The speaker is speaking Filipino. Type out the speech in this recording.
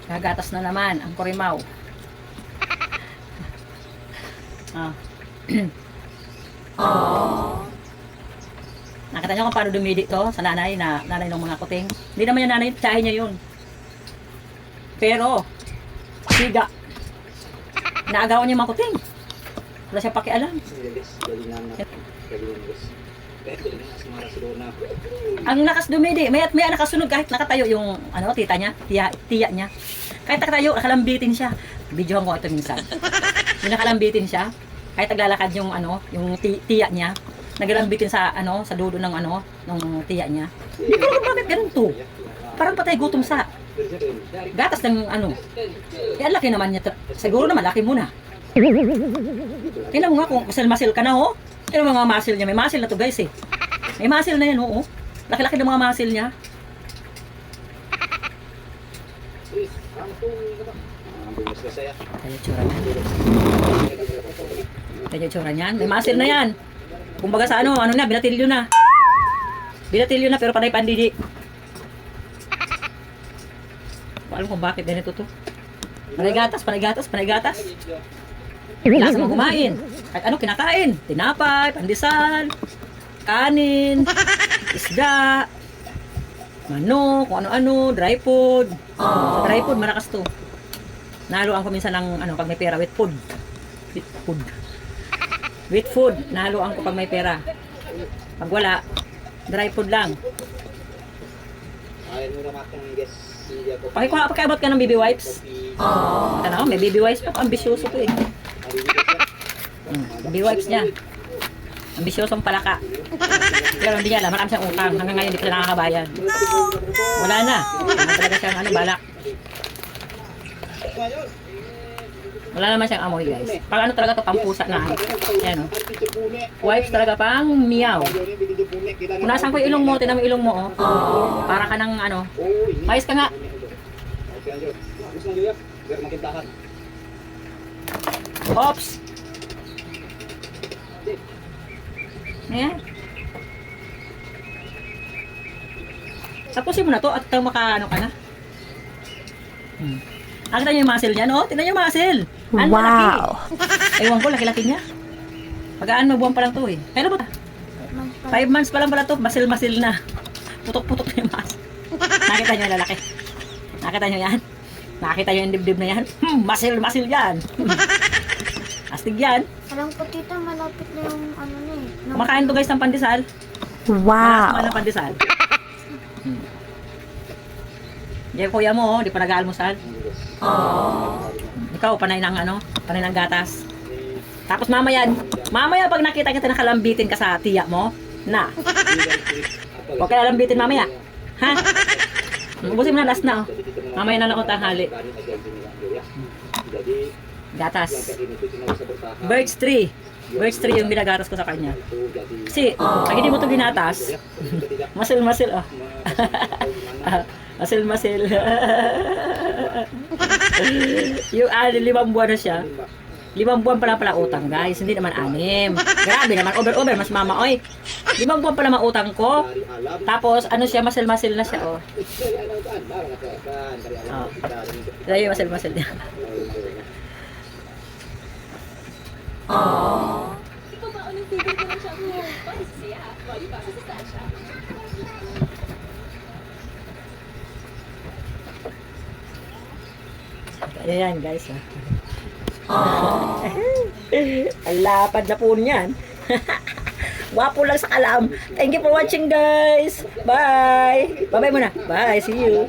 Gagatas na naman ang kurimaw. Ah. Nakita niyo kung paano dumidi to sa nanay ng mga kuting. Hindi naman yan nanay, tsahe niya yun. Pero, siga. Naagawan niya mga kuting. Wala siya pakialam. Ang lakas dumidi, may nakasunod kahit nakatayo yung tita niya, tiya niya. Kahit nakatayo, nakalambitin siya. Videohan ko ito minsan. Yung nakalambitin siya, kahit naglalakad yung tiya niya, naglambitin sa sa dulo ng ng tiya niya. Hindi ko alam bakit ganun to. Parang patay gutom sa gatas ng ang laki naman niya. Siguro naman laki muna. Tingnan mo nga kung masil ka na Tingnan mo mga muscle niya. May muscle na to guys eh. May muscle na yan Laki-laki ng mga muscle niya. Kaya tsura niyan. May muscle na yan. Kumbaga sa binatilyo na. Binatilyo na pero panay pandidi. Alam kung bakit ganito to. Panay gatas. Lasa mo kumain. Kahit kinakain. Tinapay, pandesal, kanin, isda, manok, kung ano-ano, dry food. Sa dry food, malakas to. Nahaluan ko minsan ng pag may pera, wet food. Wet food, nahaluan ko pag may pera. Pag wala, dry food lang. Pakiabot ka ng baby wipes. May baby wipes pa. Ambisyoso ko eh. Baby wipes niya. Ambisyosong palaka. Pero hindi niya alam, marami siyang utang. Hanggang ngayon hindi pa siya nakakabayan. Wala na. Talaga siyang balak. Wala naman siyang amoy guys. Pag talaga to pampusa na. Ayan Wipes talaga pang miyaw. Punasan ko yung ilong mo, tinan mo ilong mo Para ka ng mais ka nga. Oops. Ayan. Tapusin mo na to at maka ka na. Nakita niyo yung muscle niya, Tingnan niyo yung muscle. Wow. Ewan ko, laki-laki niya. Pag-aan buwan pa lang to eh. Kailan ba? 5 months pa lang pala to, masil-masil na. Putok-putok na yung muscle. Nakita niyo yung lalaki. Nakita niyo yan? Nakita niyo yung dibdib na yan? Masil-masil yan. Astig yan. Alam ko tita, malapit na yung niya eh. Kumakain to guys ng pandesal. Wow. Malakas ng pandesal. Yung kuya mo, di pa nag-aalmusal. Ikaw, panay ng gatas. Tapos mamaya pag nakita kita nakalambitin ka sa tiya mo, huwag ka lambitin mamaya. Ha? Ubusin mo na, last na Mamaya na lang ako tanghali. Gatas. Birds 3 yung binagatas ko sa kanya. Kasi, pag hindi mo ito ginatas, masil. Masil. Yung 5 buwan na siya. 5 buwan pala utang guys. Hindi naman 6. Grabe naman. Over. Mas mama. 5 buwan pala mautang ko. Tapos siya, masil na siya Kaya yung masil niya. Ayan guys Ang lapad na po niyan. Wapo lang sa kalam. Thank you for watching guys. Bye. Bye muna. Bye. See you.